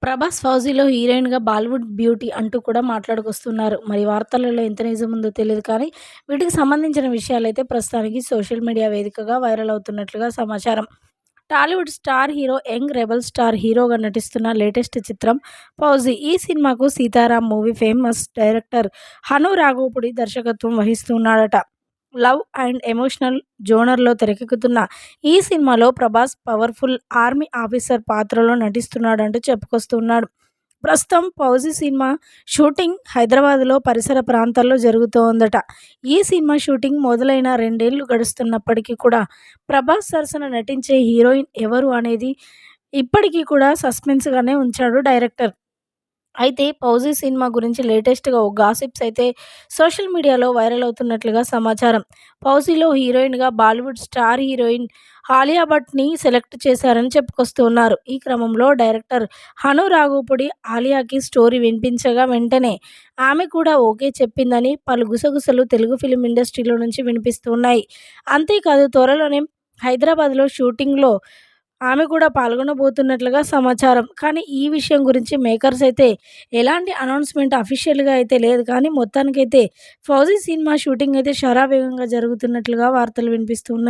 ప్రభాస్ 'ఫౌజీలో' హీరోయిన్‌గా బాలీవుడ్ బ్యూటీ అంటూ కూడా మాట్లాడుకొస్తున్నారు. మరి వార్తలలో ఎంత నిజముందో తెలీదు కానీ, వీటికి సంబంధించిన విషయాలైతే ప్రస్తుతానికి సోషల్ మీడియా వేదికగా వైరల్ అవుతున్నట్లుగా సమాచారం. Tollywood star hero young rebel star హీరోగా నటిస్తున్న లేటెస్ట్ చిత్రం 'ఫౌజీ'. ఈ సినిమాకు 'Sitaram' movie famous director Hanu Raghavapudi దర్శకత్వం వహిస్తున్నాడట. లవ్ అండ్ ఎమోషనల్ జోనర్‌లో తెరకెక్కుతున్న ఈ సినిమాలో ప్రభాస్ పవర్‌ఫుల్ ఆర్మీ ఆఫీసర్ పాత్రలో నటిస్తున్నాడంటూ చెప్పుకొస్తున్నాడు. ప్రస్తుతం 'ఫౌజీ' సినిమా షూటింగ్ హైదరాబాద్‌లో పరిసర ప్రాంతాల్లో జరుగుతోందట. ఈ సినిమా షూటింగ్ మొదలైన 2 ఏళ్లు గడుస్తున్నప్పటికీ కూడా ప్రభాస్ సరసన నటించే హీరోయిన్ ఎవరు అనేది ఇప్పటికీ కూడా సస్పెన్స్‌గానే ఉంచాడు డైరెక్టర్. అయితే 'ఫౌజీ' సినిమా గురించి లేటెస్ట్‌గా ఓ గాసిప్స్ అయితే సోషల్ మీడియాలో వైరల్ అవుతున్నట్లుగా సమాచారం. 'ఫౌజీలో' హీరోయిన్‌గా బాలీవుడ్ స్టార్ హీరోయిన్ ఆలియా భట్‌ని సెలెక్ట్ చేశారని చెప్పుకొస్తున్నారు. ఈ క్రమంలో డైరెక్టర్ హను రాఘవపూడి ఆలియాకి స్టోరీ వినిపించగా వెంటనే ఆమె కూడా ఓకే చెప్పిందని పలు గుసగుసలు తెలుగు ఫిల్మ్ ఇండస్ట్రీలో నుంచి వినిపిస్తున్నాయి. అంతేకాదు త్వరలోనే హైదరాబాద్‌లో షూటింగ్‌లో ఆమె కూడా పాల్గొనబోతున్నట్లుగా సమాచారం. కానీ ఈ విషయం గురించి మేకర్స్ అయితే ఎలాంటి అనౌన్స్‌మెంట్ అఫీషియల్‌గా అయితే లేదు. కానీ మొత్తానికైతే 'ఫౌజీ' సినిమా షూటింగ్ అయితే శరావేగంగా జరుగుతున్నట్లుగా వార్తలు వినిపిస్తున్నాయి.